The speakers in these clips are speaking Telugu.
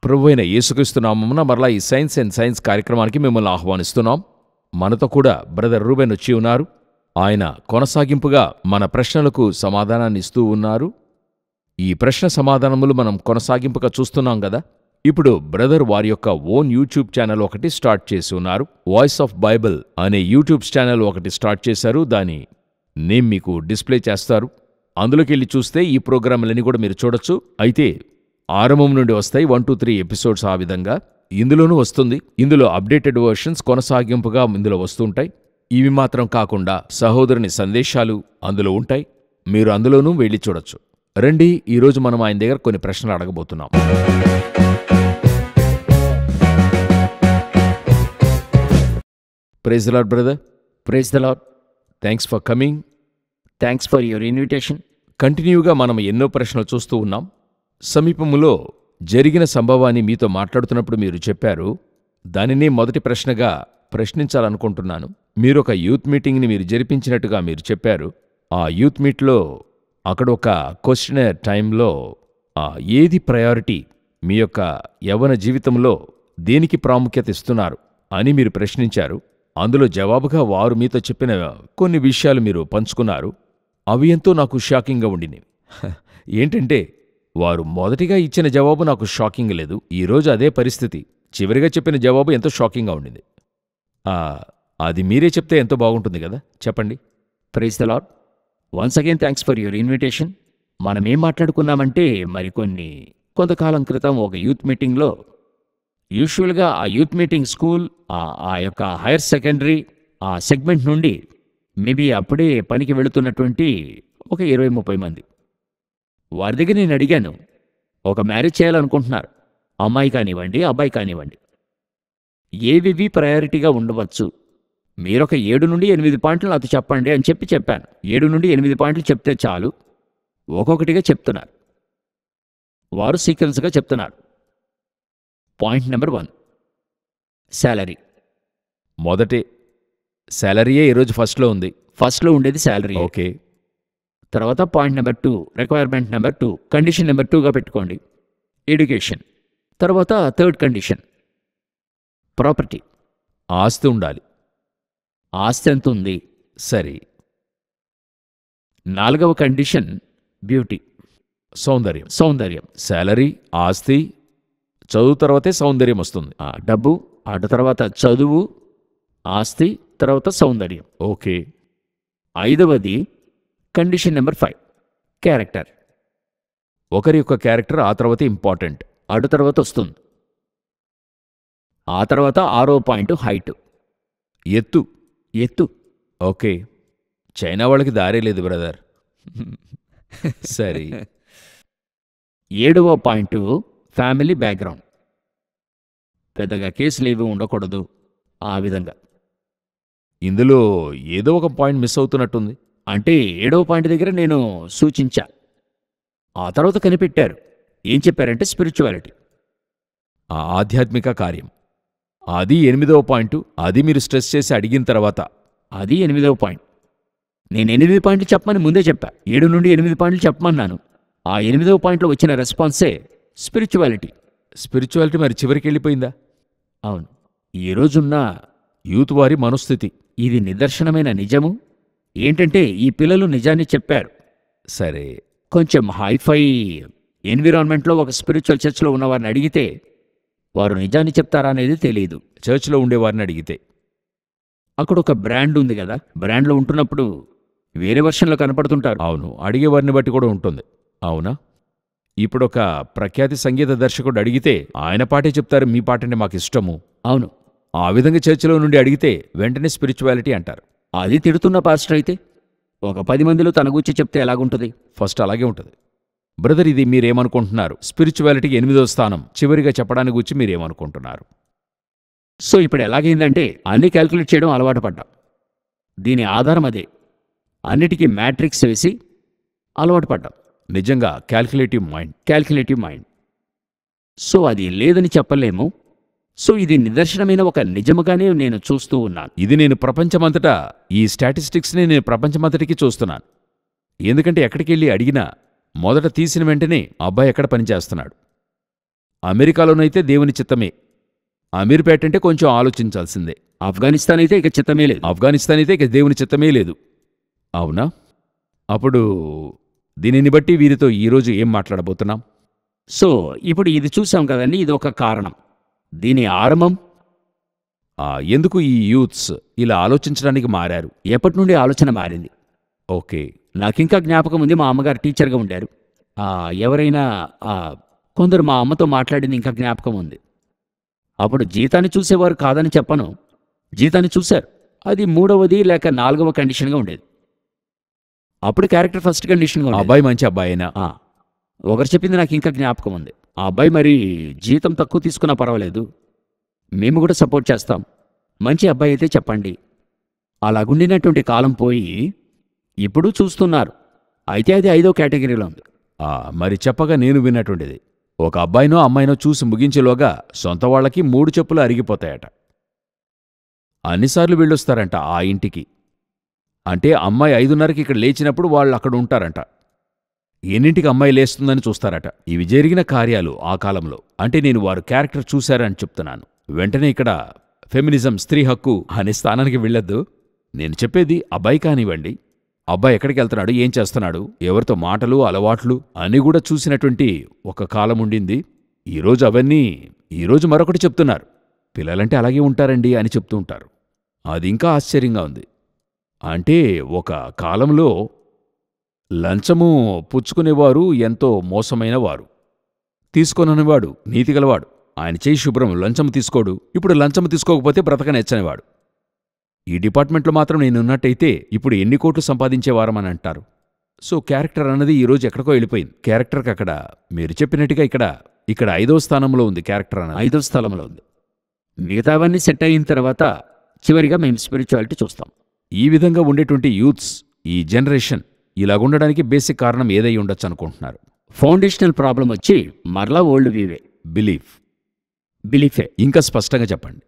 ప్రభువైన యేసుక్రీస్తు నామమున మరలా ఈ సైన్స్ అండ్ సైన్స్ కార్యక్రమానికి మిమ్మల్ని ఆహ్వానిస్తున్నాం. మనతో కూడా బ్రదర్ రూబెన్ వచ్చి ఉన్నారు. ఆయన కొనసాగింపుగా మన ప్రశ్నలకు సమాధానాన్ని ఇస్తూ ఉన్నారు. ఈ ప్రశ్న సమాధానములు మనం కొనసాగింపుగా చూస్తున్నాం కదా. ఇప్పుడు బ్రదర్ వారి యొక్క ఓన్ యూట్యూబ్ ఛానల్ ఒకటి స్టార్ట్ చేసి ఉన్నారు. వాయిస్ ఆఫ్ బైబిల్ అనే యూట్యూబ్ ఛానల్ ఒకటి స్టార్ట్ చేశారు. దాని నేమ్ మీకు డిస్ప్లే చేస్తారు. అందులోకి వెళ్ళి చూస్తే ఈ ప్రోగ్రాంలన్నీ కూడా మీరు చూడొచ్చు. అయితే ఆరంభం నుండి వస్తాయి 1, 2, 3 ఎపిసోడ్స్. ఆ విధంగా ఇందులోనూ వస్తుంది. ఇందులో అప్డేటెడ్ వర్షన్స్ కొనసాగింపుగా ఇందులో వస్తుంటాయి. ఇవి మాత్రం కాకుండా సహోదరుని సందేశాలు అందులో ఉంటాయి. మీరు అందులోనూ వెళ్ళి చూడొచ్చు. రండి, ఈరోజు మనం ఆయన దగ్గర కొన్ని ప్రశ్నలు అడగబోతున్నాం. Praise the lord brother. Praise the lord. Thanks for coming. Thanks for your invitation. కంటిన్యూగా మనం ఎన్నో ప్రశ్నలు చూస్తూ ఉన్నాం. సమీపములో జరిగిన సంభవాన్ని మీతో మాట్లాడుతున్నప్పుడు మీరు చెప్పారు. దానినే మొదటి ప్రశ్నగా ప్రశ్నించాలనుకుంటున్నాను. మీరొక యూత్ మీటింగ్ని మీరు జరిపించినట్టుగా మీరు చెప్పారు. ఆ యూత్ మీట్లో అక్కడ ఒక క్వశ్చనర్ టైంలో ఏది ప్రయారిటీ, మీ యొక్క యవ్వన జీవితంలో దేనికి ప్రాముఖ్యత ఇస్తున్నారు అని మీరు ప్రశ్నించారు. అందులో జవాబుగా వారు మీతో చెప్పిన కొన్ని విషయాలు మీరు పంచుకున్నారు. అవి ఎంతో నాకు షాకింగ్గా ఉండినవి. ఏంటంటే వారు మొదటిగా ఇచ్చిన జవాబు నాకు షాకింగ్ లేదు. ఈరోజు అదే పరిస్థితి. చివరిగా చెప్పిన జవాబు ఎంతో షాకింగ్గా ఉండింది. అది మీరే చెప్తే ఎంతో బాగుంటుంది కదా, చెప్పండి. Praise the lord. Once again thanks for your invitation. మనం ఏం మాట్లాడుకున్నామంటే కొంతకాలం క్రితం ఒక యూత్ మీటింగ్లో యూజువల్గా ఆ యూత్ మీటింగ్ స్కూల్ ఆ యొక్క హైయర్ సెకండరీ ఆ సెగ్మెంట్ నుండి మేబీ అప్పుడే పనికి వెళుతున్నటువంటి ఒక 20-30 మంది. వారి దగ్గర నేను అడిగాను, ఒక మ్యారేజ్ చేయాలనుకుంటున్నారు, అమ్మాయి కానివ్వండి అబ్బాయి కానివ్వండి, ఏవివి ప్రయారిటీగా ఉండవచ్చు, మీరొక 7 నుండి 8 పాయింట్లు నాకు చెప్పండి అని చెప్పాను. 7 నుండి 8 పాయింట్లు చెప్తే చాలు. ఒక్కొక్కటిగా చెప్తున్నారు. వారు సీక్వెన్స్గా చెప్తున్నారు. Point number 1, salary. మొదటే శాలరీయే ఈరోజు ఫస్ట్లో ఉంది. ఫస్ట్లో ఉండేది శాలరీ. ఓకే. తర్వాత point number 2, requirement number 2, condition number 2గా పెట్టుకోండి, ఎడ్యుకేషన్. తర్వాత థర్డ్ కండిషన్ ప్రాపర్టీ, ఆస్తి ఉండాలి. ఆస్తి ఎంత ఉంది? సరే. 4వ కండిషన్ బ్యూటీ, సౌందర్యం. శాలరీ, ఆస్తి, చదువు తర్వాతే సౌందర్యం వస్తుంది. డబ్బు, అటు తర్వాత చదువు, ఆస్తి, తర్వాత సౌందర్యం. ఓకే. 5వది కండిషన్ నెంబర్ 5, క్యారెక్టర్. ఒకరి యొక్క క్యారెక్టర్ ఆ తర్వాత ఇంపార్టెంట్. అటు తర్వాత వస్తుంది. ఆ తర్వాత 6వ పాయింట్ హైట్, ఎత్తు. ఓకే. చైనా వాళ్ళకి దారే లేదు బ్రదర్. సరే. 7వ పాయింట్ ఫ్యామిలీ బ్యాక్గ్రౌండ్, పెద్దగా కేసులు ఏవి ఉండకూడదు. ఆ విధంగా ఇందులో ఏదో ఒక పాయింట్ మిస్ అవుతున్నట్టుంది. అంటే 7వ పాయింట్ దగ్గర నేను సూచించా. ఆ తర్వాత కనిపెట్టారు. ఏం చెప్పారంటే స్పిరిచువాలిటీ, ఆ ఆధ్యాత్మిక కార్యం. అది 8వ పాయింట్. అది మీరు స్ట్రెస్ చేసి అడిగిన తర్వాత అది 8వ పాయింట్. నేను 8 పాయింట్లు చెప్పమని ముందే చెప్పా. 7 నుండి 8 పాయింట్లు చెప్పమన్నాను. ఆ 8వ పాయింట్లో వచ్చిన రెస్పాన్సే స్పిరిచువాలిటీ. మరి చివరికి వెళ్ళిపోయిందా? అవును. ఈ రోజున్న యూత్ వారి మనస్థితి ఇది నిదర్శనమైన నిజము. ఏంటంటే ఈ పిల్లలు నిజాన్ని చెప్పారు. సరే. కొంచెం హైఫై ఎన్విరాన్మెంట్లో ఒక స్పిరిచువల్ చర్చ్లో ఉన్నవారిని అడిగితే వారు నిజాన్ని చెప్తారా అనేది తెలియదు. చర్చ్లో ఉండేవారిని అడిగితే అక్కడ ఒక బ్రాండ్ ఉంది కదా, బ్రాండ్లో ఉంటున్నప్పుడు వేరే వర్షన్లో కనపడుతుంటారు. అవును, అడిగేవారిని బట్టి కూడా ఉంటుంది. అవునా? ఇప్పుడు ఒక ప్రఖ్యాతి సంగీత దర్శకుడు అడిగితే ఆయన పాటే చెప్తారు, మీ పాటంటే మాకు ఇష్టము. అవును. ఆ విధంగా చర్చిలో నుండి అడిగితే వెంటనే స్పిరిచువాలిటీ అంటారు. అది తిడుతున్న పాస్టర్ అయితే ఒక 10 మందిలో తన గురించి చెప్తే ఎలాగుంటుంది? ఫస్ట్ అలాగే ఉంటుంది. బ్రదర్, ఇది మీరేమనుకుంటున్నారు? స్పిరిచువాలిటీకి 8వ స్థానం చివరిగా చెప్పడానికి గురించి మీరేమనుకుంటున్నారు? సో ఇప్పుడు ఎలాగైందంటే అన్నీ క్యాల్కులేట్ చేయడం అలవాటు పడ్డాం. దీని ఆధారం అదే. అన్నిటికీ మ్యాట్రిక్స్ వేసి అలవాటు పడ్డాం. నిజంగా క్యాల్కులేటివ్ మైండ్. సో అది లేదని చెప్పలేము. సో ఇది నిదర్శనమైన ఒక నిజముగానే నేను చూస్తూ ఉన్నాను. ఇది నేను ప్రపంచమంతటా ఈ స్టాటిస్టిక్స్ని నేను ప్రపంచమంతటికి చూస్తున్నాను. ఎందుకంటే ఎక్కడికెళ్ళి అడిగినా మొదట తీసిన వెంటనే అబ్బాయి ఎక్కడ పనిచేస్తున్నాడు, అమెరికాలోనైతే దేవుని చిత్తమే. అమీర్పేట అంటే కొంచెం ఆలోచించాల్సిందే. ఆఫ్ఘనిస్తాన్ అయితే ఇక చిత్తమే లేదు. ఆఫ్ఘనిస్తాన్ అయితే ఇక దేవుని చిత్తమే లేదు. అవునా? అప్పుడు దీనిని బట్టి వీరితో ఈరోజు ఏం మాట్లాడబోతున్నాం? సో ఇప్పుడు ఇది చూసాం కదండి, ఇది ఒక కారణం. దీని ఆరంభం ఎందుకు ఈ యూత్స్ ఇలా ఆలోచించడానికి మారారు? ఎప్పటి నుండి ఆలోచన మారింది? ఓకే. నాకింకా జ్ఞాపకం ఉంది, మా అమ్మగారు టీచర్గా ఉండారు. ఎవరైనా కొందరు మా అమ్మతో మాట్లాడింది ఇంకా జ్ఞాపకం ఉంది. అప్పుడు జీతాన్ని చూసేవారు కాదని చెప్పను, జీతాన్ని చూశారు. అది 3వది లేక 4వ కండిషన్గా ఉండేది. అప్పుడు క్యారెక్టర్ ఫస్ట్ కండిషన్గా ఉండేది. అబ్బాయి మంచి అబ్బాయినా? ఒకరు చెప్పింది నాకు ఇంకా జ్ఞాపకం ఉంది. ఆ అబ్బాయి మరి జీతం తక్కువ తీసుకున్నా పర్వాలేదు, మేము కూడా సపోర్ట్ చేస్తాం, మంచి అబ్బాయి అయితే చెప్పండి. అలాగుండినటువంటి కాలం పోయి ఇప్పుడు చూస్తున్నారు. అయితే అది 5వ కేటగిరీలో ఉంది. మరి చెప్పగా నేను విన్నటువంటిది, ఒక అబ్బాయినో అమ్మాయినో చూసి ముగించేలోగా సొంత వాళ్ళకి 3 చెప్పులు అరిగిపోతాయట. అన్నిసార్లు వెళ్ళొస్తారంట ఆ ఇంటికి. అంటే అమ్మాయి 5:30కి ఇక్కడ లేచినప్పుడు వాళ్ళు అక్కడ ఉంటారంట. ఎన్నింటికి అమ్మాయి లేస్తుందని చూస్తారట. ఇవి జరిగిన కార్యాలు ఆ కాలంలో. అంటే నేను వారు క్యారెక్టర్ చూశారని చెప్తున్నాను. వెంటనే ఇక్కడ ఫెమినిజం, స్త్రీ హక్కు అనే స్థానానికి వెళ్ళొద్దు. నేను చెప్పేది అబ్బాయి కానివ్వండి, అబ్బాయి ఎక్కడికి వెళ్తున్నాడు, ఏం చేస్తున్నాడు, ఎవరితో మాటలు, అలవాట్లు అన్నీ కూడా చూసినటువంటి ఒక కాలం ఉండింది. ఈరోజు మరొకటి చెప్తున్నారు. పిల్లలంటే అలాగే ఉంటారండి అని చెప్తూ ఉంటారు. అది ఇంకా ఆశ్చర్యంగా ఉంది. అంటే ఒక కాలంలో లంచము పుచ్చుకునేవారు ఎంతో మోసమైన వారు, తీసుకోననివాడు నీతిగలవాడు. ఆయన చేయి శుభ్రం, లంచము తీసుకోడు. ఇప్పుడు లంచము తీసుకోకపోతే బ్రతకనెచ్చనివాడు. ఈ డిపార్ట్మెంట్లో మాత్రం నేనున్నట్టయితే ఇప్పుడు ఎన్ని కోట్లు సంపాదించేవారమని అంటారు. సో క్యారెక్టర్ అన్నది ఈరోజు ఎక్కడికో వెళ్ళిపోయింది. క్యారెక్టర్కి అక్కడ మీరు చెప్పినట్టుగా ఇక్కడ 5వ స్థానంలో ఉంది క్యారెక్టర్ అన్నది. 5వ స్థలంలో ఉంది. మిగతావన్నీ సెట్ అయిన తర్వాత చివరిగా మేము స్పిరిచువాలిటీ చూస్తాం. ఈ విధంగా ఉండేటువంటి యూత్స్, ఈ జనరేషన్ ఇలాగుండడానికి బేసిక్ కారణం ఏదై ఉండొచ్చు అనుకుంటున్నారు? ఫౌండేషనల్ ప్రాబ్లం వచ్చి మరలా ఓల్డ్ వ్యూవే, బిలీఫే. ఇంకా స్పష్టంగా చెప్పండి.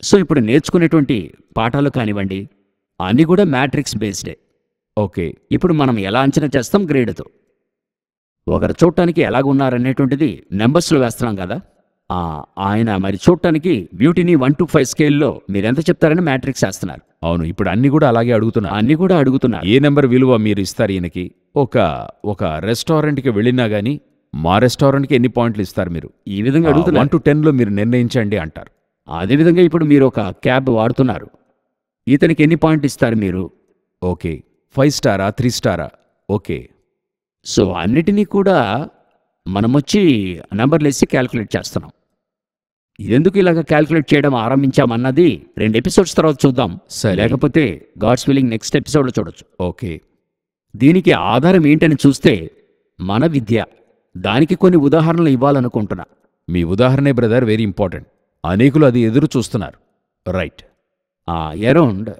సో ఇప్పుడు నేర్చుకునేటువంటి పాఠాలు కానివ్వండి, అన్నీ కూడా మ్యాట్రిక్స్ బేస్డే. ఓకే. ఇప్పుడు మనం ఎలా అంచనా చేస్తాం? గ్రేడ్తో. ఒకరు చూడటానికి ఎలాగున్నారనేటువంటిది నెంబర్స్లో వేస్తున్నాం కదా. ఆయన మరి చూడటానికి బ్యూటీని 1 to 5 స్కేల్లో మీరెంత చెప్తారని మ్యాట్రిక్స్ వేస్తున్నారు. అవును, ఇప్పుడు అన్ని కూడా అలాగే అడుగుతున్నారు. ఏ నెంబర్ విలువ మీరు ఇస్తారు ఈయనకి? ఒక రెస్టారెంట్కి వెళ్ళినా గానీ మా రెస్టారెంట్కి ఎన్ని పాయింట్లు ఇస్తారు మీరు? ఈ విధంగా అడుగుతున్నారు. 1 to 10లో మీరు నిర్ణయించండి అంటారు. అదేవిధంగా ఇప్పుడు మీరు ఒక క్యాబ్ వాడుతున్నారు, ఇతనికి ఎన్ని పాయింట్లు ఇస్తారు మీరు? ఓకే, 5 స్టారా 3 స్టారా? ఓకే. సో అన్నిటినీ కూడా మనం వచ్చి నెంబర్లు వేసి క్యాల్కులేట్ చేస్తున్నాం. ఎందుకు ఇలాగ క్యాల్కులేట్ చేయడం ఆరంభించామన్నది 2 ఎపిసోడ్స్ తర్వాత చూద్దాం. లేకపోతే గాడ్స్ విల్లింగ్ నెక్స్ట్ ఎపిసోడ్లో చూడొచ్చు. ఓకే. దీనికి ఆధారం ఏంటని చూస్తే మన విద్య. దానికి కొన్ని ఉదాహరణలు ఇవ్వాలనుకుంటున్నా. మీ ఉదాహరణే బ్రదర్ వెరీ ఇంపార్టెంట్. అనేకులు అది ఎదురు చూస్తున్నారు. రైట్. అరౌండ్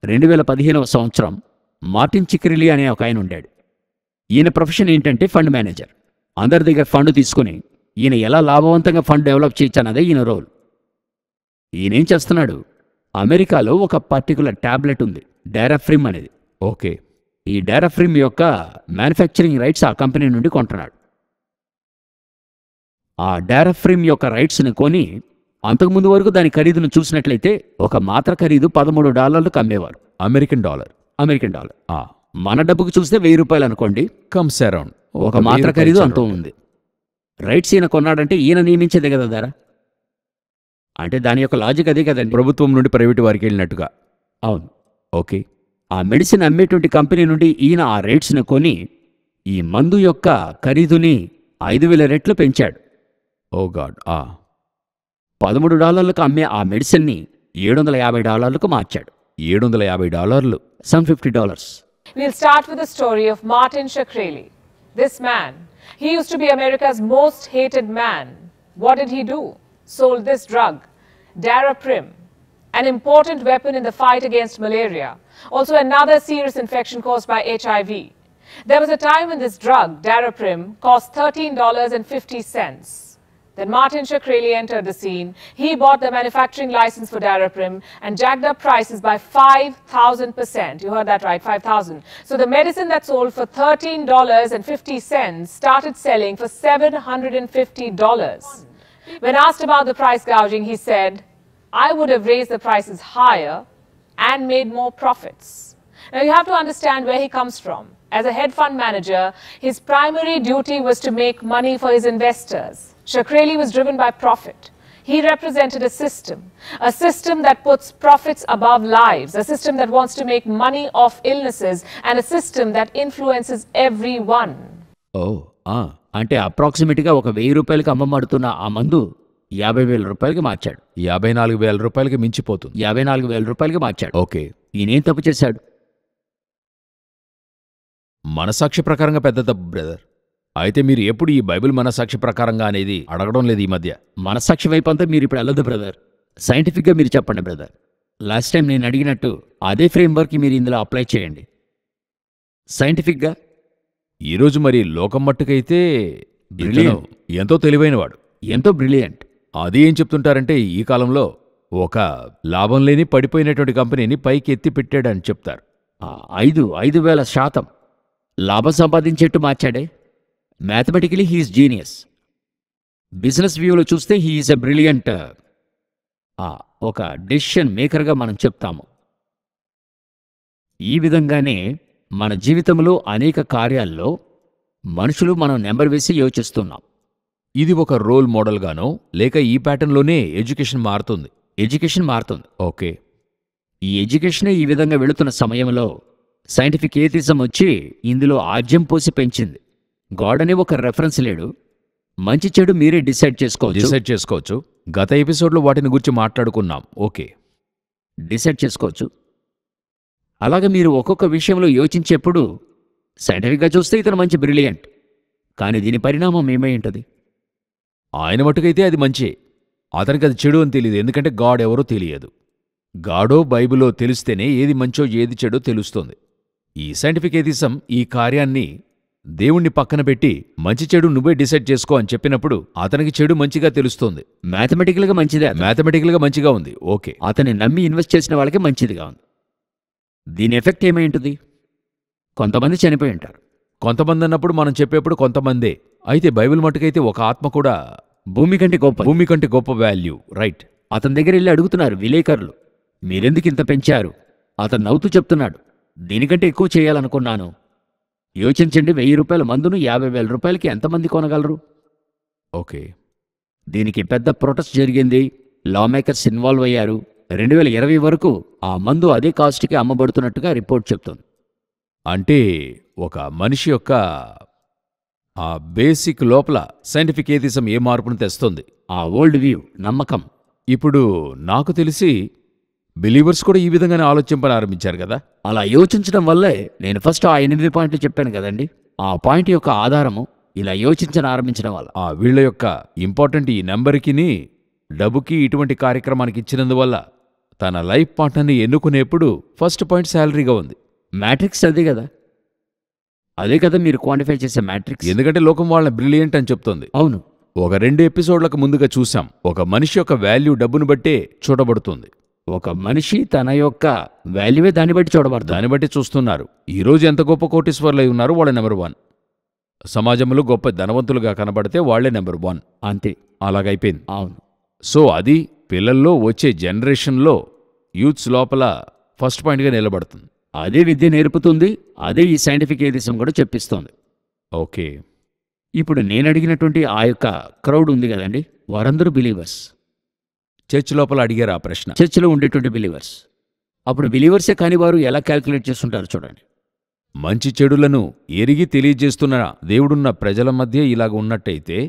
2015వ సంవత్సరం మార్టిన్ చిక్రిలీ అనే ఒక ఆయన ఉండాడు. ఈయన ప్రొఫెషన్ ఏంటంటే ఫండ్ మేనేజర్. అందరి దగ్గర ఫండ్ తీసుకుని ఈయన ఎలా లాభవంతంగా ఫండ్ డెవలప్ చేయొచ్చన్నదే ఈయన రోల్. ఈయనేం చేస్తున్నాడు? అమెరికాలో ఒక పర్టికులర్ ట్యాబ్లెట్ ఉంది, డారాఫ్రిమ్ అనేది. ఓకే. ఈ డారాఫ్రిమ్ యొక్క మ్యానుఫ్యాక్చరింగ్ రైట్స్ ఆ కంపెనీ నుండి కొంటున్నాడు. ఆ డారాఫ్రిమ్ యొక్క రైట్స్ని కొని అంతకుముందు వరకు దాని ఖరీదును చూసినట్లయితే ఒక మాత్ర ఖరీదు $13 అమ్మేవారు. American dollar. మన డబ్బుకు చూస్తే $1000 అనుకోండి. కమ్స్ అరౌండ్ ఒక మాత్ర ఖరీదు అంత ఉంది. రైట్స్ ఈయన కొన్నాడంటే ఈయన నియమించేదే కదా ధర. అంటే దాని యొక్క లాజిక్ అదే కదండి, ప్రభుత్వం నుండి ప్రైవేటు వారికి వెళ్ళినట్టుగా. అవును. ఓకే. ఆ మెడిసిన్ అమ్మేటువంటి కంపెనీ నుండి ఈయన ఆ రైట్స్ని కొని ఈ మందు యొక్క ఖరీదుని 5000 రెట్లు పెంచాడు. ఓ గాడ్. $13 అమ్మే ఆ మెడిసిన్ని $750 మార్చాడు. $750? Some $50. We'll start with the story of Martin Shkreli. This man, he used to be America's most hated man. What did he do? Sold this drug, Daraprim, an important weapon in the fight against malaria, also another serious infection caused by HIV. There was a time when this drug, Daraprim, cost $13.50. Then Martin Shkreli entered the scene. He bought the manufacturing license for Daraprim and jacked up prices by 5,000%. You heard that right, 5,000. So the medicine that sold for $13.50 started selling for $750. When asked about the price gouging, he said, I would have raised the prices higher and made more profits. Now you have to understand where he comes from. As a hedge fund manager, his primary duty was to make money for his investors. Shkreli was driven by profit. He represented a system that puts profits above lives, a system that wants to make money off illnesses, and a system that influences everyone. ఓ అంటే అప్రాక్సిమేట్గా ఒక 1000 రూపాయలకి అమ్మబడుతున్న ఆ మందు 50,000 రూపాయలకి మార్చాడు. 54,000 రూపాయలకి మించిపోతుంది. 54,000 రూపాయలకి మార్చాడు. ఓకే. ఈయనేం తప్పు చేశాడు? మనసాక్షి ప్రకారంగా పెద్ద తప్పు బ్రదర్. అయితే మీరు ఎప్పుడు ఈ బైబిల్ మనసాక్షి ప్రకారంగా అనేది అడగడం లేదు ఈ మధ్య. మనసాక్షి వైపు అంతా మీరు ఇప్పుడు వెళ్ళదు బ్రదర్. సైంటిఫిక్గా మీరు చెప్పండి బ్రదర్. లాస్ట్ టైం నేను అడిగినట్టు అదే ఫ్రేమ్వర్క్ మీరు ఇందులో అప్లై చేయండి సైంటిఫిక్గా. ఈరోజు మరి లోకం మట్టుకైతే ఇతను ఎంతో తెలివైనవాడు, ఎంతో బ్రిలియంట్. అది ఏం చెప్తుంటారంటే ఈ కాలంలో ఒక లాభం లేని పడిపోయినటువంటి కంపెనీని పైకి ఎత్తి పెట్టాడని చెప్తారు. 5,000% లాభం సంపాదించేట్టు మార్చాడే. Mathematically he's genius. బిజినెస్ వ్యూలో చూస్తే హీఈస్ ఎ బ్రిలియంట్ ఒక డెసిషన్ మేకర్గా మనం చెప్తాము. ఈ విధంగానే మన జీవితంలో అనేక కార్యాల్లో మనుషులు మనం నెంబర్ వేసి యోచిస్తున్నాం. ఇది ఒక రోల్ మోడల్గానో లేక ఈ ప్యాటర్న్లోనే ఎడ్యుకేషన్ మారుతుంది. ఎడ్యుకేషన్ మారుతుంది. ఓకే. ఈ ఎడ్యుకేషనే ఈ విధంగా వెళుతున్న సమయంలో సైంటిఫిక్ ఏథిజం వచ్చి ఇందులో ఆజ్యం పోసి పెంచింది. గాడ్ అనే ఒక రెఫరెన్స్ లేడు. మంచి చెడు మీరే డిసైడ్ చేసుకోవచ్చు. గత ఎపిసోడ్లో వాటిని గురించి మాట్లాడుకున్నాం. ఓకే, డిసైడ్ చేసుకోవచ్చు. అలాగే మీరు ఒక్కొక్క విషయంలో యోచించేప్పుడు సైంటిఫిక్గా చూస్తే ఇతను మంచి బ్రిలియంట్, కానీ దీని పరిణామం ఏమై ఉంటుంది? ఆయన మటుకైతే అది మంచి, అతనికి అది చెడు అని తెలియదు. ఎందుకంటే గాడ్ ఎవరో తెలియదు. గాడో బైబిలో తెలిస్తేనే ఏది మంచో ఏది చెడో తెలుస్తుంది. ఈ సైంటిఫిక్ ఏథిజం ఈ కార్యాన్ని దేవుణ్ణి పక్కన పెట్టి మంచి చెడు నువ్వే డిసైడ్ చేసుకో అని చెప్పినప్పుడు అతనికి చెడు మంచిగా తెలుస్తుంది. మ్యాథమెటికల్గా మంచిగా ఉంది. ఓకే, అతన్ని నమ్మి ఇన్వెస్ట్ చేసిన వాళ్ళకి మంచిదిగా ఉంది. దీని ఎఫెక్ట్ ఏమై ఉంటుంది? కొంతమంది చనిపోయి ఉంటారు. కొంతమంది అన్నప్పుడు మనం చెప్పేప్పుడు కొంతమందే. అయితే బైబిల్ మటుకైతే ఒక ఆత్మ కూడా భూమి కంటే గొప్ప వాల్యూ. రైట్. అతని దగ్గర వెళ్ళి అడుగుతున్నారు విలేకరులు, మీరెందుకు ఇంత పెంచారు? అతను నవ్వుతూ చెప్తున్నాడు, దీనికంటే ఎక్కువ చేయాలనుకున్నాను. యోచించండి, 1000 రూపాయల మందును 50,000 రూపాయలకి ఎంతమంది కొనగలరు? ఓకే. దీనికి పెద్ద ప్రొటెస్ట్ జరిగింది. లా మేకర్స్ ఇన్వాల్వ్ అయ్యారు. 2020 వరకు ఆ మందు అదే కాస్ట్కి అమ్మబడుతున్నట్టుగా రిపోర్ట్ చెప్తుంది. అంటే ఒక మనిషి యొక్క ఆ బేసిక్ లోపల సైంటిఫిక్ ఏథిజం ఏ మార్పును తెస్తుంది? ఆ ఓల్డ్ వ్యూ, నమ్మకం. ఇప్పుడు నాకు తెలిసి బిలీవర్స్ కూడా ఈ విధంగానే ఆలోచింపని ఆరంభించారు కదా. అలా యోచించడం వల్లే నేను ఫస్ట్ ఆ 8 పాయింట్లు చెప్పాను కదండి. ఆ పాయింట్ యొక్క ఆధారము ఇలా యోచించని ఆరంభించడం వల్ల. వీళ్ళ యొక్క ఇంపార్టెంట్ ఈ నెంబర్కిని డబ్బుకి ఇటువంటి కార్యక్రమానికి ఇచ్చినందువల్ల తన లైఫ్ పార్ట్నర్ని ఎన్నుకునేప్పుడు ఫస్ట్ పాయింట్ శాలరీగా ఉంది. మ్యాట్రిక్స్ అదే కదా, అదే కదా మీరు క్వాంటిఫై చేసే మ్యాట్రిక్స్. ఎందుకంటే లోకం వాళ్ళని బ్రిలియంట్ అని చెప్తుంది. అవును. ఒక 2 ఎపిసోడ్లకు ముందుగా చూసాం, ఒక మనిషి యొక్క వాల్యూ డబ్బును బట్టే చూడబడుతుంది. ఒక మనిషి తన యొక్క వాల్యూవే దాన్ని బట్టి చూస్తున్నారు. ఈరోజు ఎంత గొప్ప కోటీశ్వర్లు అయి ఉన్నారు, వాళ్ళే నెంబర్ 1. సమాజంలో గొప్ప ధనవంతులుగా కనబడితే వాళ్లే నెంబర్ 1. అంతే, అలాగైపోయింది. అవును. సో అది పిల్లల్లో వచ్చే జనరేషన్లో యూత్స్ లోపల ఫస్ట్ పాయింట్గా నిలబడుతుంది. అదే విద్య నేర్పుతుంది, అదే ఈ సైంటిఫిక్ ఏథిజం కూడా చెప్పిస్తోంది. ఓకే. ఇప్పుడు నేను అడిగినటువంటి ఆ యొక్క క్రౌడ్ ఉంది కదండి, వారందరూ బిలీవర్స్. చర్చ్ లోపల అడిగారు ఆ ప్రశ్న. చర్చిలో ఉండేటువంటి బిలీవర్స్. అప్పుడు బిలీవర్సే కాని వారు ఎలా క్యాల్కులేట్ చేస్తుంటారు చూడండి. మంచి చెడులను ఎరిగి తెలియజేస్తున్న దేవుడున్న ప్రజల మధ్య ఇలాగ ఉన్నట్టయితే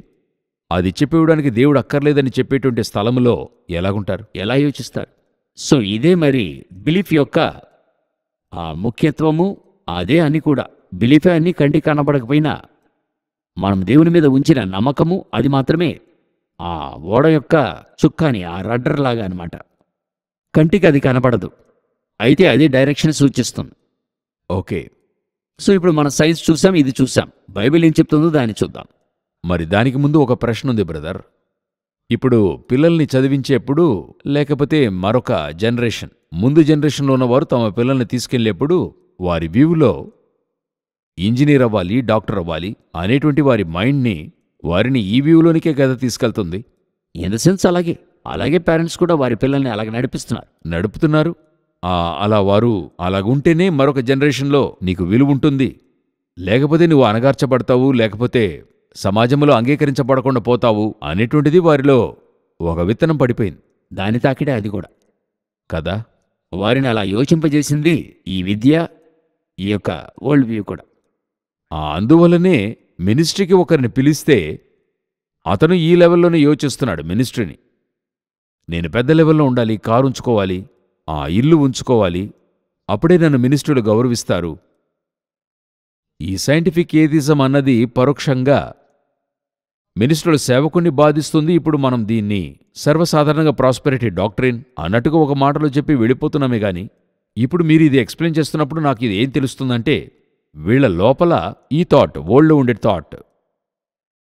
అది చెప్పేయడానికి దేవుడు అక్కర్లేదని చెప్పేటువంటి స్థలంలో ఎలాగుంటారు, ఎలా యోచిస్తారు? సో ఇదే మరి బిలీఫ్ యొక్క ఆ ముఖ్యత్వము, అదే అని కూడా. బిలీఫే అన్ని కంటికి కనబడకపోయినా మనం దేవుని మీద ఉంచిన నమ్మకము, అది మాత్రమే ఆ ఓడ యొక్క చుక్కాని, ఆ రడ్డర్ లాగా అనమాట. కంటికి అది కనపడదు, అయితే అదే డైరెక్షన్ సూచిస్తుంది. ఓకే. సో ఇప్పుడు మన సైన్స్ చూసాం, ఇది చూసాం. బైబిల్ ఏం చెప్తుందో దాన్ని చూద్దాం. మరి దానికి ముందు ఒక ప్రశ్న ఉంది బ్రదర్. ఇప్పుడు పిల్లల్ని చదివించేప్పుడు లేకపోతే మరొక జనరేషన్ ముందు జనరేషన్లో ఉన్నవారు తమ పిల్లల్ని తీసుకెళ్లేప్పుడు వారి వ్యూలో ఇంజనీర్ అవ్వాలి, డాక్టర్ అవ్వాలి అనేటువంటి వారి మైండ్ని వారిని ఈ వ్యూలోనికే కదా తీసుకెళ్తుంది. ఇన్ ద సెన్స్ అలాగే పేరెంట్స్ కూడా వారి పిల్లల్ని అలాగే నడుపుతున్నారు. అలా వారు అలాగుంటేనే మరొక జనరేషన్లో నీకు విలువ ఉంటుంది. లేకపోతే నువ్వు అణగార్చబడతావు, లేకపోతే సమాజంలో అంగీకరించబడకుండా పోతావు అనేటువంటిది వారిలో ఒక విత్తనం పడిపోయింది. దాని తాకిడే అది కూడా కదా. వారిని అలా యోచింపజేసింది ఈ విద్య, ఈ యొక్క వరల్డ్ వ్యూ కూడా. అందువల్లనే మినిస్ట్రీకి ఒకరిని పిలిస్తే అతను ఈ లెవెల్లోనే యోచిస్తున్నాడు మినిస్ట్రీని. నేను పెద్ద లెవెల్లో ఉండాలి, కారు ఉంచుకోవాలి, ఇల్లు ఉంచుకోవాలి, అప్పుడే నన్ను మినిస్ట్రీలు గౌరవిస్తారు. ఈ సైంటిఫిక్ ఏథిజం అన్నది పరోక్షంగా మినిస్ట్రుల సేవకుణ్ణి బాధిస్తుంది. ఇప్పుడు మనం దీన్ని సర్వసాధారణంగా ప్రాస్పెరిటీ డాక్ట్రిన్ అన్నట్టుగా ఒక మాటలో చెప్పి వెళ్ళిపోతున్నామే గాని, ఇప్పుడు మీరు ఇది ఎక్స్ప్లెయిన్ చేస్తున్నప్పుడు నాకు ఇది ఏం తెలుస్తుందంటే, వీళ్ల లోపల ఈ థాట్, వరల్డ్లో ఉండే థాట్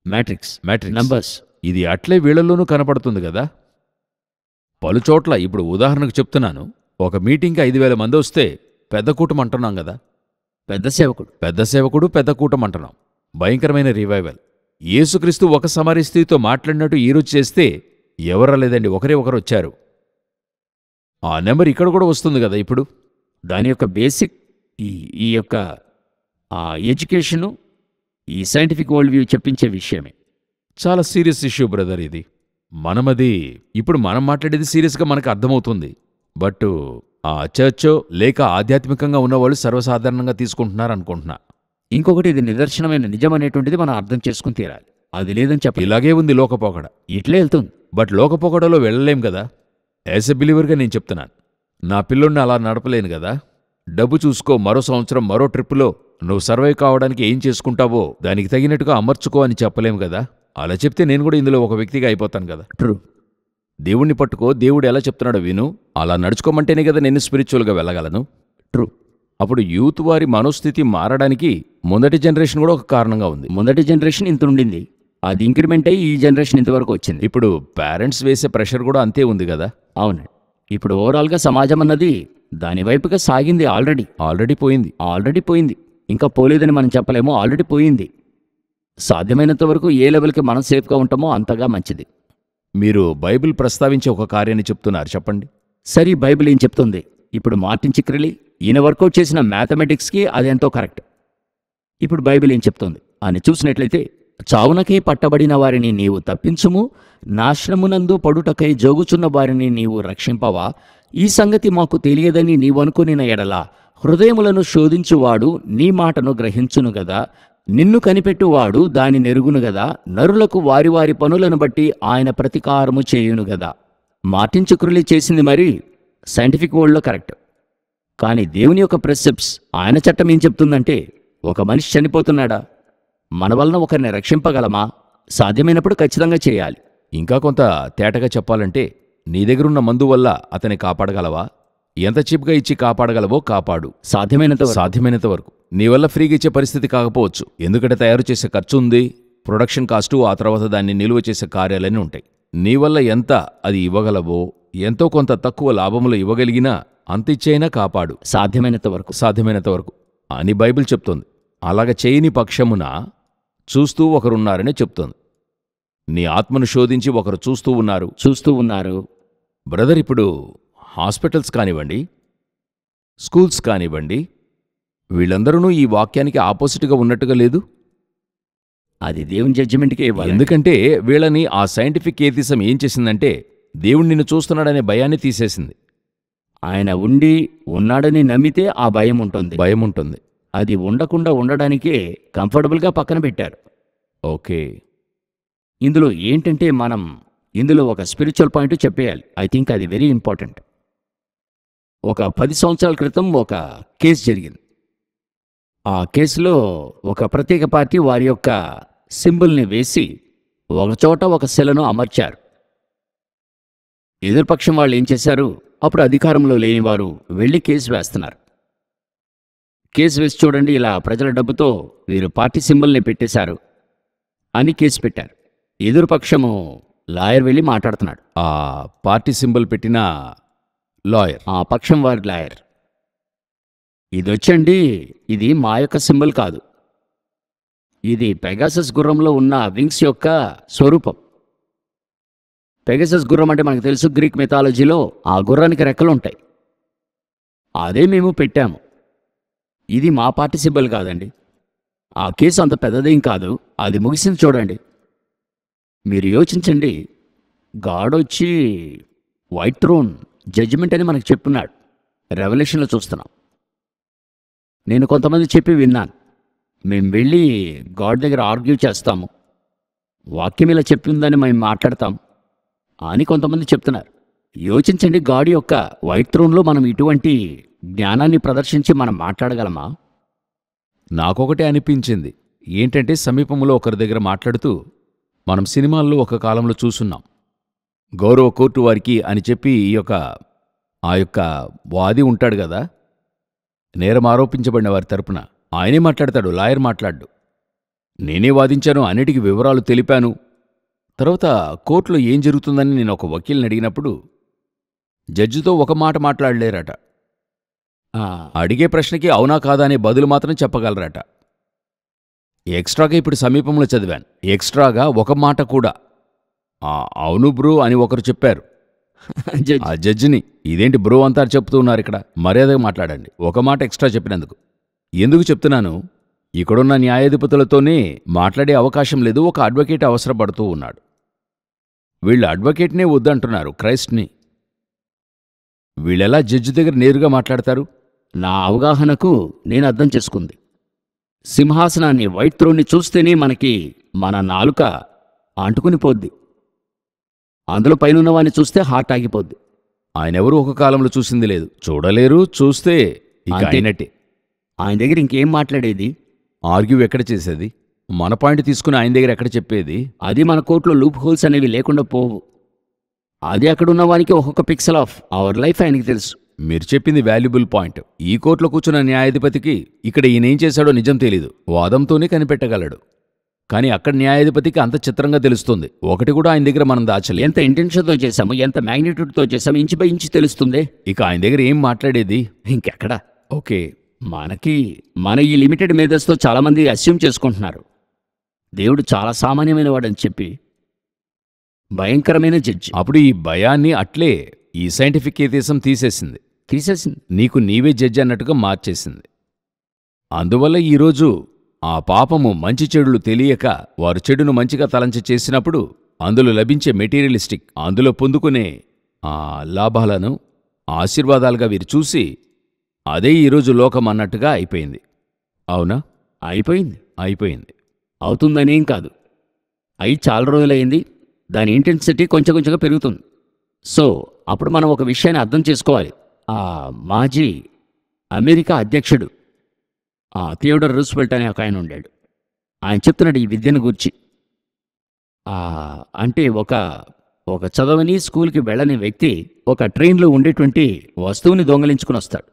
మ్యాట్రిక్స్ నంబర్స్, ఇది అట్లే వీళ్లలోనూ కనపడుతుంది కదా. పలుచోట్ల ఇప్పుడు ఉదాహరణకు చెప్తున్నాను, ఒక మీటింగ్కి 5,000 మంది వస్తే పెద్ద కూటం అంటున్నాం కదా. పెద్ద సేవకుడు పెద్ద కూటం అంటున్నాం. భయంకరమైన రివైవల్. యేసుక్రీస్తు ఒక సమరీ స్త్రీతో మాట్లాడినట్టు ఈరోజు చేస్తే ఎవరలేదండి, ఒకరే ఒకరు వచ్చారు. ఆ నెంబర్ ఇక్కడ కూడా వస్తుంది కదా. ఇప్పుడు దాని యొక్క బేసిక్ ఈ యొక్క ఎడ్యుకేషను, ఈ సైంటిఫిక్ వరల్డ్ వ్యూ చెప్పించే విషయమే. చాలా సీరియస్ ఇష్యూ బ్రదర్ ఇది. ఇప్పుడు మనం మాట్లాడేది సీరియస్గా మనకు అర్థమవుతుంది. బట్ ఆ చర్చో లేక ఆధ్యాత్మికంగా ఉన్నవాళ్ళు సర్వసాధారణంగా తీసుకుంటున్నారనుకుంటున్నా. ఇంకొకటి, ఇది నిదర్శనమైన నిజం అనేటువంటిది మనం అర్థం చేసుకుని తీరాలి. అది లేదని చెప్పి ఇలాగే ఉంది లోకపోకడ, ఇట్లే వెళ్తుంది. బట్ లోకపోకడలో వెళ్ళలేం కదా. యాజ్ ఎ బిలీవర్గా నేను చెప్తున్నాను, నా పిల్లోడిని అలా నడపలేను కదా. డబ్బు చూసుకో, మరో సంవత్సరం మరో ట్రిప్పులో నువ్వు సర్వైవ్ కావడానికి ఏం చేసుకుంటావో దానికి తగినట్టుగా అమర్చుకో అని చెప్పలేం కదా. అలా చెప్తే నేను కూడా ఇందులో ఒక వ్యక్తిగా అయిపోతాను కదా. ట్రూ. దేవుణ్ణి పట్టుకో, దేవుడు ఎలా చెప్తున్నాడో విను, అలా నడుచుకోమంటేనే కదా నేను స్పిరిచువల్గా వెళ్ళగలను. ట్రూ. అప్పుడు యూత్ వారి మనోస్థితి మారడానికి మొదటి జనరేషన్ కూడా ఒక కారణంగా ఉంది. మొదటి జనరేషన్ ఇంత ఉండింది, అది ఇంక్రిమెంట్ అయ్యి ఈ జనరేషన్ ఇంతవరకు వచ్చింది. ఇప్పుడు పేరెంట్స్ వేసే ప్రెషర్ కూడా అంతే ఉంది కదా. అవును. ఇప్పుడు ఓవరాల్గా సమాజం అన్నది దాని వైపుగా సాగింది. ఆల్రెడీ పోయింది. ఇంకా పోలేదని మనం చెప్పలేము, ఆల్రెడీ పోయింది. సాధ్యమైనంత వరకు ఏ లెవెల్కి మనం సేఫ్గా ఉంటామో అంతగా మంచిది. మీరు బైబిల్ ప్రస్తావించే ఒక కార్యాన్ని చెప్తున్నారు, చెప్పండి. సరే, బైబిల్ ఏం చెప్తుంది? ఇప్పుడు మార్టిన్ చిక్రెలీ ఈయన వర్కౌట్ చేసిన మ్యాథమెటిక్స్కి అదెంతో కరెక్ట్. ఇప్పుడు బైబిల్ ఏం చెప్తుంది అని చూసినట్లయితే, చావునకై పట్టబడిన వారిని నీవు తప్పించుము, నాశనమునందు పడుటకై జోగుచున్న వారిని నీవు రక్షింపవా? ఈ సంగతి మాకు తెలియదని నీవనుకొనిన ఎడల హృదయములను శోధించువాడు నీ మాటను గ్రహించును గదా. నిన్ను కనిపెట్టువాడు దాని నెరుగును గదా. నరులకు వారి వారి పనులను బట్టి ఆయన ప్రతీకారము చేయును గదా. మార్టిన్ చిక్రెలీ చేసింది మరి సైంటిఫిక్ వరల్డ్లో కరెక్ట్. కానీ దేవుని యొక్క ప్రిన్సిప్స్, ఆయన చట్టం ఏం చెప్తుందంటే, ఒక మనిషి చనిపోతున్నాడా, మన వలన ఒకరిని రక్షింపగలమా? సాధ్యమైనప్పుడు ఖచ్చితంగా చేయాలి. ఇంకా కొంత తేటగా చెప్పాలంటే, నీ దగ్గరున్న మందు వల్ల అతన్ని కాపాడగలవా? ఎంత చీప్గా ఇచ్చి కాపాడగలవో కాపాడు, సాధ్యమైనంత వరకు. నీ వల్ల ఫ్రీగా ఇచ్చే పరిస్థితి కాకపోవచ్చు, ఎందుకంటే తయారు చేసే ఖర్చు ఉంది, ప్రొడక్షన్ కాస్టు, ఆ తర్వాత దాన్ని నిల్వ చేసే కార్యాలన్నీ ఉంటాయి. నీ వల్ల ఎంత అది ఇవ్వగలవో, ఎంతో కొంత తక్కువ లాభములు ఇవ్వగలిగినా అంత ఇచ్చైనా కాపాడు, సాధ్యమైనంత వరకు అని బైబిల్ చెప్తోంది. అలాగ చేయని పక్షమున చూస్తూ ఒకరున్నారని చెప్తోంది. నీ ఆత్మను శోధించి ఒకరు చూస్తూ ఉన్నారు. బ్రదర్, ఇప్పుడు హాస్పిటల్స్ కానివ్వండి, స్కూల్స్ కానివ్వండి, వీళ్ళందరూ ఈ వాక్యానికి ఆపోజిట్గా ఉన్నట్టుగా లేదు. అది దేవుని జడ్జిమెంట్కే ఇవ్వాలి. ఎందుకంటే వీళ్ళని ఆ సైంటిఫిక్ ఏథిజం ఏం చేసిందంటే, దేవుడు నిన్ను చూస్తున్నాడనే భయాన్ని తీసేసింది. ఆయన ఉన్నాడని నమ్మితే ఆ భయం ఉంటుంది. అది ఉండకుండా ఉండడానికే కంఫర్టబుల్గా పక్కన పెట్టారు. ఓకే. ఇందులో ఏంటంటే, ఇందులో ఒక స్పిరిచువల్ పాయింట్ చెప్పేయాలి. ఐ థింక్ అది వెరీ ఇంపార్టెంట్. ఒక 10 సంవత్సరాల క్రితం ఒక కేసు జరిగింది. ఆ కేసులో ఒక ప్రత్యేక పార్టీ వారి యొక్క సింబల్ని వేసి ఒకచోట ఒక శిలను అమర్చారు. ఎదురుపక్షం వాళ్ళు ఏం చేశారు, అప్పుడు అధికారంలో లేని వారు వెళ్ళి కేసు వేస్తున్నారు. కేసు వేసి చూడండి, ఇలా ప్రజల డబ్బుతో వీరు పార్టీ సింబల్ని పెట్టేశారు అని కేసు పెట్టారు. ఎదురుపక్షము లాయర్ వెళ్ళి మాట్లాడుతున్నాడు. ఆ పార్టీ సింబల్ పెట్టిన లాయర్. ఆ పక్షం వారి లాయర్. ఇదొచ్చండి, ఇది మా యొక్క సింబల్ కాదు. ఇది పెగాసస్ గుర్రంలో ఉన్న వింగ్స్ యొక్క స్వరూపం. పెగాసస్ గుర్రం అంటే మనకు తెలుసు, గ్రీక్ మిథాలజీలో ఆ గుర్రానికి రెక్కలు ఉంటాయి. అదే మేము పెట్టాము. ఇది మా పార్టీ సింబల్ కాదండి. ఆ కేసు అంత పెద్దదేం కాదు. అది ముగిసింది చూడండి. మీరు యోచించండి. గాడ్ వచ్చి వైట్ థ్రోన్ జడ్జిమెంట్ అని మనకు చెప్పున్నాడు. రెవల్యూషన్లో చూస్తున్నాం. నేను కొంతమంది చెప్పి విన్నాను, మేము వెళ్ళి గాడ్ దగ్గర ఆర్గ్యూ చేస్తాము, వాక్యం ఇలా చెప్పిందని మేము మాట్లాడతాం అని కొంతమంది చెప్తున్నారు. యోచించండి, గాడ్ యొక్క వైట్ థ్రోన్లో మనం ఇటువంటి జ్ఞానాన్ని ప్రదర్శించి మనం మాట్లాడగలమా? నాకొకటే అనిపించింది. ఏంటంటే సమీపంలో ఒకరి దగ్గర మాట్లాడుతూ, మనం సినిమాల్లో ఒక కాలంలో చూసున్నాం, గౌరవ కోర్టు వారికి అని చెప్పి ఆ యొక్క వాది ఉంటాడు కదా, నేరం ఆరోపించబడిన వారి తరపున ఆయనే మాట్లాడతాడు, లాయర్ మాట్లాడు. నేనే వాదించాను, అన్నిటికీ వివరాలు తెలిపాను. తర్వాత కోర్టులో ఏం జరుగుతుందని నేను ఒక వకీల్ని అడిగినప్పుడు జడ్జితో ఒక మాట మాట్లాడలేరట. అడిగే ప్రశ్నకి అవునా కాదా అనే బదులు మాత్రం చెప్పగలరట. ఎక్స్ట్రాగా ఇప్పుడు సమీపంలో చదివాను, ఎక్స్ట్రాగా ఒక మాట కూడా అవును బ్రో అని ఒకరు చెప్పారు. ఆ జడ్జిని, ఇదేంటి బ్రో అంతా చెప్తూ ఉన్నారు, ఇక్కడ మర్యాదగా మాట్లాడండి, ఒక మాట ఎక్స్ట్రా చెప్పినందుకు. ఎందుకు చెప్తున్నాను, ఇక్కడున్న న్యాయాధిపతులతోనే మాట్లాడే అవకాశం లేదు, ఒక అడ్వకేట్ అవసరపడుతూ ఉన్నాడు. వీళ్ళు అడ్వకేట్నే వద్దంటున్నారు, క్రైస్ట్ని. వీళ్ళెలా జడ్జి దగ్గర నేరుగా మాట్లాడతారు? నా అవగాహనకు నేను అర్థం చేసుకుంది, సింహాసనాన్ని, వైట్ థ్రోన్ని చూస్తేనే మనకి మన నాలుక అంటుకుని పోద్ది. అందులో పైన వాడిని చూస్తే హార్ట్ ఆగిపోద్ది. ఆయనెవరూ ఒక కాలంలో చూసింది లేదు, చూడలేరు, చూస్తే ఇక అయినట్టే. ఆయన దగ్గర ఇంకేం మాట్లాడేది? ఆర్గ్యూ ఎక్కడ చేసేది? మన పాయింట్ తీసుకుని ఆయన దగ్గర ఎక్కడ చెప్పేది? అది మన కోర్టులో లూప్ హోల్స్ అనేవి లేకుండా పోవు. అది అక్కడున్న వానికి ఒక్కొక్క పిక్సెల్ ఆఫ్ అవర్ లైఫ్ ఆయనకి తెలుసు. మీరు చెప్పింది వాల్యుబుల్ పాయింట్. ఈ కోర్టులో కూర్చున్న న్యాయాధిపతికి ఇక్కడ ఈయనేం చేశాడో నిజం తెలీదు, వాదంతోనే కనిపెట్టగలడు. కానీ అక్కడ న్యాయాధిపతికి అంత చిత్రంగా తెలుస్తుంది, ఒకటి కూడా ఆయన దగ్గర మనం దాచలేదు. ఎంత ఇంటెన్షన్తో చేశాము, ఎంత మ్యాగ్నిట్యూడ్తో చేశాము, ఇంచు బై ఇంచు తెలుస్తుంది. ఇక ఆయన దగ్గర ఏం మాట్లాడేది? ఇంకెక్కడ? ఓకే, మన ఈ లిమిటెడ్ మేధస్తో చాలామంది అస్యూమ్ చేసుకుంటున్నారు దేవుడు చాలా సామాన్యమైన వాడని చెప్పి. భయంకరమైన జడ్జి. అప్పుడు ఈ భయాన్ని అట్లే ఈ సైంటిఫిక్ ఏథిజం తీసేసింది. నీకు నీవే జడ్జి అన్నట్టుగా మార్చేసింది. అందువల్ల ఈరోజు ఆ పాపము మంచి చెడులు తెలియక వారు చెడును మంచిగా తలంచి చేసినప్పుడు అందులో లభించే మెటీరియలిస్టిక్, అందులో పొందుకునే ఆ లాభాలను ఆశీర్వాదాలుగా వీరు చూసి అదే ఈరోజు లోకం అన్నట్టుగా అయిపోయింది. అవునా? అయిపోయింది. అవుతుందనేం కాదు, అయి చాలా రోజులైంది. దాని ఇంటెన్సిటీ కొంచెం కొంచెంగా పెరుగుతుంది. సో అప్పుడు మనం ఒక విషయాన్ని అర్థం చేసుకోవాలి. ఆ మాజీ అమెరికా అధ్యక్షుడు థియోడర్ రూస్వెల్ట్ అనే ఒక ఆయన ఉండాడు. ఆయన చెప్తున్నాడు ఈ విద్యను గురించి. అంటే ఒక చదవని స్కూల్కి వెళ్ళని వ్యక్తి ఒక ట్రైన్లో ఉండేటువంటి వస్తువుని దొంగలించుకుని వస్తాడు.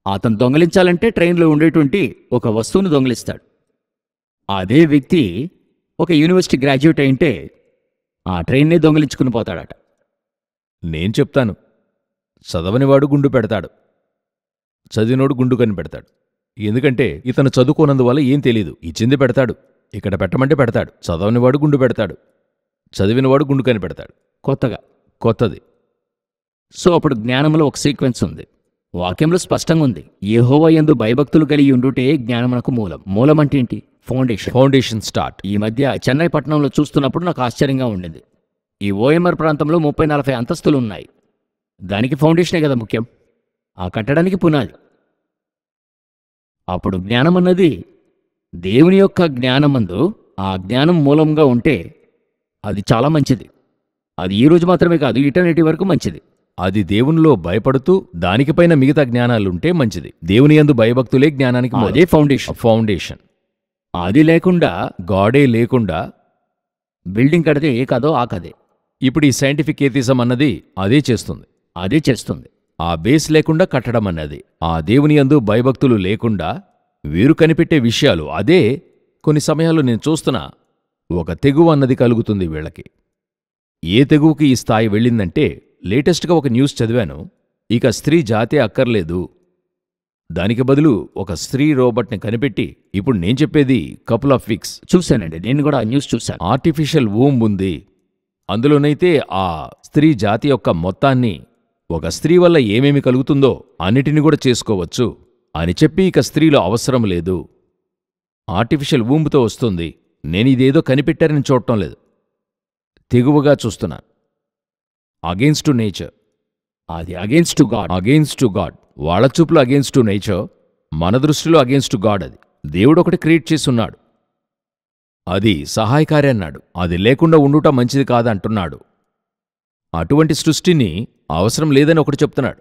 అతను దొంగలించాలంటే ట్రైన్లో ఉండేటువంటి ఒక వస్తువుని దొంగలిస్తాడు. అదే వ్యక్తి ఒక యూనివర్సిటీ గ్రాడ్యుయేట్ అయింటే ఆ ట్రైన్నే దొంగలించుకుని పోతాడట. నేను చెప్తాను, చదవనివాడు గుండు పెడతాడు, చదివినోడు గుండు కని పెడతాడు. ఎందుకంటే ఇతను చదువుకోనందువల్ల ఏం తెలీదు, ఇచ్చింది పెడతాడు, ఇక్కడ పెట్టమంటే పెడతాడు. చదవనివాడు గుండు పెడతాడు, చదివినవాడు గుండు కని పెడతాడు. కొత్తది. సో అప్పుడు జ్ఞానంలో ఒక సీక్వెన్స్ ఉంది. వాక్యంలో స్పష్టంగా ఉంది, యెహోవా యందు భయభక్తులు కలిగి ఉండుటే జ్ఞానమునకు మూలం. మూలం అంటే ఏంటి? Foundation start. ఈ మధ్య చెన్నై పట్టణంలో చూస్తున్నప్పుడు నాకు ఆశ్చర్యంగా ఉండింది. ఈ ఓఎంఆర్ ప్రాంతంలో 30-40 అంతస్తులు ఉన్నాయి. దానికి ఫౌండేషనే కదా ముఖ్యం, ఆ కట్టడానికి పునాది. అప్పుడు జ్ఞానం అన్నది దేవుని యొక్క జ్ఞానమందు ఆ జ్ఞానం మూలంగా ఉంటే అది చాలా మంచిది. అది ఈ రోజు మాత్రమే కాదు, ఇటర్నిటీ వరకు మంచిది. అది దేవునిలో భయపడుతూ దానికి పైన మిగతా జ్ఞానాలుంటే మంచిది. దేవుని యందు భయభక్తులే జ్ఞానానికి అదే ఫౌండేషన్. అది లేకుండా, గాడే లేకుండా బిల్డింగ్ కడితే ఏ కాదో ఆ కదే. ఇప్పుడు ఈ సైంటిఫిక్ ఏథిజం అన్నది అదే చేస్తుంది. ఆ బేస్ లేకుండా కట్టడం అన్నది, ఆ దేవుని యందు భయభక్తులు లేకుండా వీరు కనిపెట్టే విషయాలు అదే. కొన్ని సమయాల్లో నేను చూస్తున్నా ఒక తెగువ అన్నది కలుగుతుంది వీళ్ళకి. ఏ తెగువకి ఈ స్థాయి వెళ్ళిందంటే లేటెస్ట్గా ఒక న్యూస్ చదివాను. ఇక స్త్రీ జాతే అక్కర్లేదు, దానికి బదులు ఒక స్త్రీ రోబోట్ని కనిపెట్టి, ఇప్పుడు నేను చెప్పేది కపుల్ ఆఫ్ వీక్స్, చూశానండి, నేను కూడా ఆ న్యూస్ చూశాను. ఆర్టిఫిషియల్ వూంబ్ ఉంది. అందులోనైతే ఆ స్త్రీ జాతి యొక్క మొత్తాన్ని, ఒక స్త్రీ వల్ల ఏమేమి కలుగుతుందో అన్నిటిని కూడా చేసుకోవచ్చు అని చెప్పి ఇక స్త్రీలో అవసరం లేదు, ఆర్టిఫిషియల్ వూంబ్తో వస్తుంది. నేను ఇదేదో కనిపెట్టారని చూడటం లేదు, తెగువగా చూస్తున్నా. అగెయిన్స్ట్ టు నేచర్, అది against to God. Against to God. వాళ్ళ చూపులో అగెయిన్స్ట్ టు నేచర్, మన దృష్టిలో అగెయిన్స్ట్ టు గాడ్. అది దేవుడు ఒకటి క్రియేట్ చేసున్నాడు, అది సహాయకారి అన్నాడు, అది లేకుండా ఉండుట మంచిది కాదంటున్నాడు. అటువంటి సృష్టిని అవసరం లేదని ఒకటి చెప్తున్నాడు.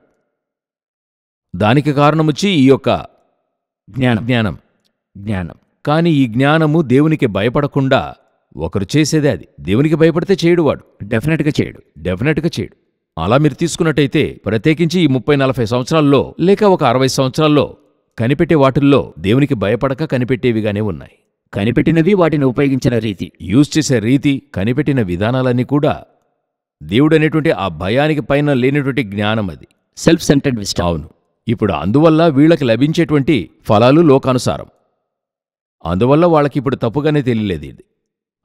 దానికి కారణమొచ్చి ఈ యొక్క జ్ఞానం. కాని ఈ జ్ఞానము దేవునికి భయపడకుండా ఒకరు చేసేదే. అది దేవునికి భయపడితే చేయడు, వాడు డెఫినెట్గా చేయడు. అలా మీరు తీసుకున్నట్టయితే ప్రత్యేకించి ఈ 30-40 సంవత్సరాల్లో లేక ఒక 60 సంవత్సరాల్లో కనిపెట్టే వాటిల్లో దేవునికి భయపడక కనిపెట్టేవిగానే ఉన్నాయి. కనిపెట్టినవి, వాటిని ఉపయోగించిన రీతి, యూజ్ చేసే రీతి, కనిపెట్టిన విధానాలన్నీ కూడా దేవుడనేటువంటి ఆ భయానికి పైన లేనటువంటి జ్ఞానం. అది సెల్ఫ్ సెంటర్డ్ విస్డమ్. అవును. ఇప్పుడు అందువల్ల వీళ్ళకి లభించేటువంటి ఫలాలు లోకానుసారం. అందువల్ల వాళ్ళకిప్పుడు తప్పుగానే తెలియలేదు ఇది.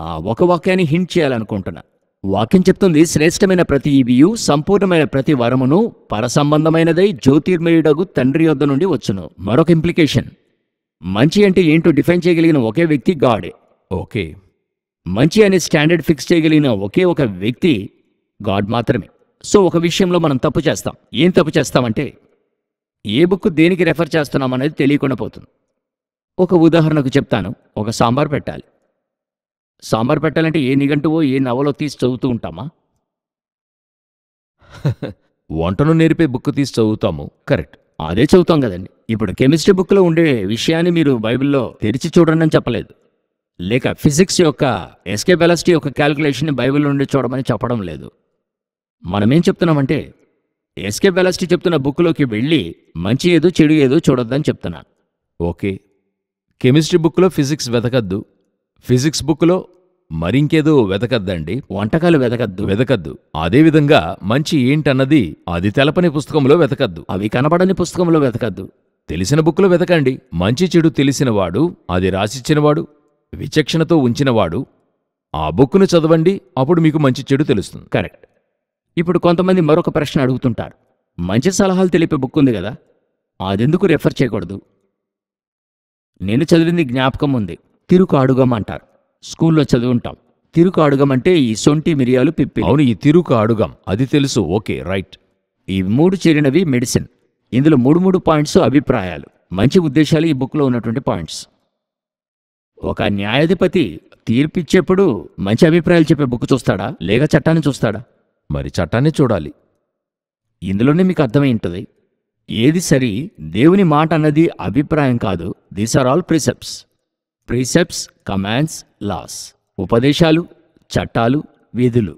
ఆ ఒక వాక్యాన్ని హింట్ చేయాలనుకుంటున్నా. వాక్యం చెప్తుంది, శ్రేష్టమైన ప్రతి ఈవియు, సంపూర్ణమైన ప్రతి వరమును పరసంబంధమైనదై జ్యోతిర్మయుడగు తండ్రి యొద్ద నుండి వచ్చును. మరొక ఇంప్లికేషన్, మంచి అంటే ఏంటో డిఫైన్ చేయగలిగిన ఒకే వ్యక్తి గాడే. ఓకే. మంచి అనే స్టాండర్డ్ ఫిక్స్ చేయగలిగిన ఒకే ఒక వ్యక్తి గాడ్ మాత్రమే. సో ఒక విషయంలో మనం తప్పు చేస్తాం. ఏం తప్పు చేస్తామంటే, ఏ బుక్ దేనికి రెఫర్ చేస్తున్నాం అనేది తెలియకుండా పోతుంది. ఒక ఉదాహరణకు చెప్తాను. ఒక సాంబార్ పెట్టాలి. సాంబార్ పెట్టాలంటే ఏ నిఘంటువో ఏ నవలో తీసి చదువుతూ ఉంటామా? వంటను నేర్పే బుక్ తీసి చదువుతాము, కరెక్ట్. అదే చదువుతాం కదండి. ఇప్పుడు కెమిస్ట్రీ బుక్లో ఉండే విషయాన్ని మీరు బైబిల్లో తెరిచి చూడండి అని చెప్పలేదు, లేక ఫిజిక్స్ యొక్క ఎస్కే వెలాసిటీ యొక్క క్యాలిక్యులేషన్ని బైబిల్లో నుండి చూడమని చెప్పడం లేదు. మనమేం చెప్తున్నామంటే, ఎస్కే వెలాసిటీ చెప్తున్న బుక్లోకి వెళ్ళి మంచి ఏదో చెడు ఏదో చూడొద్దని చెప్తున్నాను. ఓకే. కెమిస్ట్రీ బుక్లో ఫిజిక్స్ వెతకద్దు, ఫిజిక్స్ బుక్లో మరింకేదో వెతకద్దండి, వంటకాలు వెతకద్దు. అదేవిధంగా మంచి ఏంటన్నది అది తెలపని పుస్తకంలో వెతకద్దు, అవి కనబడని పుస్తకంలో వెతకద్దు. తెలిసిన బుక్లో వెతకండి. మంచి చెడు తెలిసినవాడు, అది రాసిచ్చినవాడు, విచక్షణతో ఉంచినవాడు, ఆ బుక్ను చదవండి. అప్పుడు మీకు మంచి చెడు తెలుస్తుంది. కరెక్ట్. ఇప్పుడు కొంతమంది మరొక ప్రశ్న అడుగుతుంటారు, మంచి సలహాలు తెలిపే బుక్ ఉంది కదా, అదెందుకు రెఫర్ చేయకూడదు? నేను చదివింది జ్ఞాపకం ఉంది. తిరుకాడుగం అంటారు, స్కూల్లో చదువుంటాం. తిరుకాడుగం అంటే ఈ సొంటి, మిరియాలు, పిప్పి. అవును, ఈ తిరుకాడుగం అది తెలుసు. Okay, right. ఈ 3 చేరినవి మెడిసిన్. ఇందులో 3 పాయింట్స్ అభిప్రాయాలు, మంచి ఉద్దేశాలు ఈ బుక్లో ఉన్నటువంటి పాయింట్స్. ఒక న్యాయాధిపతి తీర్పిచ్చేప్పుడు మంచి అభిప్రాయాలు చెప్పే బుక్ చూస్తాడా, లేక చట్టాన్ని చూస్తాడా? మరి చట్టాన్ని చూడాలి. ఇందులోనే మీకు అర్థమై ఉంటుంది ఏది సరి. దేవుని మాట అన్నది అభిప్రాయం కాదు. These are all precepts, commands, laws. ఉపదేశాలు, చట్టాలు, విధులు.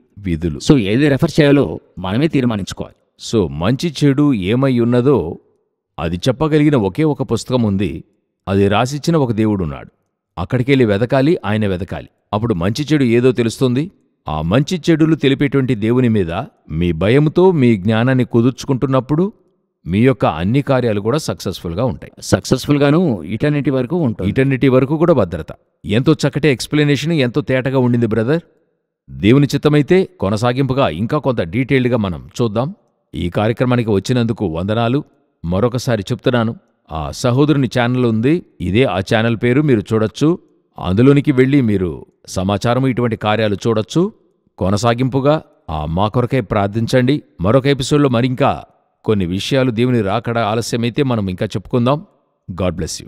సో ఏది రెఫర్ చేయాలో మనమే తీర్మానించుకోవాలి. సో మంచి చెడు ఏమై ఉన్నదో అది చెప్పగలిగిన ఒకే ఒక పుస్తకం ఉంది, అది రాసిచ్చిన ఒక దేవుడున్నాడు. అక్కడికెళ్ళి వెతకాలి, ఆయన వెతకాలి. అప్పుడు మంచి చెడు ఏదో తెలుస్తుంది. ఆ మంచి చెడులు తెలిపేటువంటి దేవుని మీద మీ భయముతో మీ జ్ఞానాన్ని కుదుర్చుకుంటున్నప్పుడు మీ యొక్క అన్ని కార్యాలు కూడా సక్సెస్ఫుల్గా ఉంటాయి. సక్సెస్ఫుల్గాను ఇటర్నిటీ వరకు ఉంటుంది. ఇటర్నిటీ వరకు కూడా భద్రత. ఎంతో చక్కటి ఎక్స్ప్లెనేషన్, ఎంతో తేటగా ఉండింది బ్రదర్. దేవుని చిత్తమైతే కొనసాగింపుగా ఇంకా కొంత డీటెయిల్డ్గా మనం చూద్దాం. ఈ కార్యక్రమానికి వచ్చినందుకు వందనాలు. మరొకసారి చెప్తున్నాను, ఆ సహోదరుని ఛానల్ ఉంది, ఇదే ఆ ఛానల్ పేరు, మీరు చూడొచ్చు. అందులోనికి వెళ్ళి మీరు సమాచారము, ఇటువంటి కార్యాలు చూడొచ్చు. కొనసాగింపుగా మా కొరకై ప్రార్థించండి. మరొక ఎపిసోడ్లో మరింకా కొన్ని విషయాలు, దేవుని రాకడ ఆలస్యమైతే మనం ఇంకా చెప్పుకుందాం. God bless you.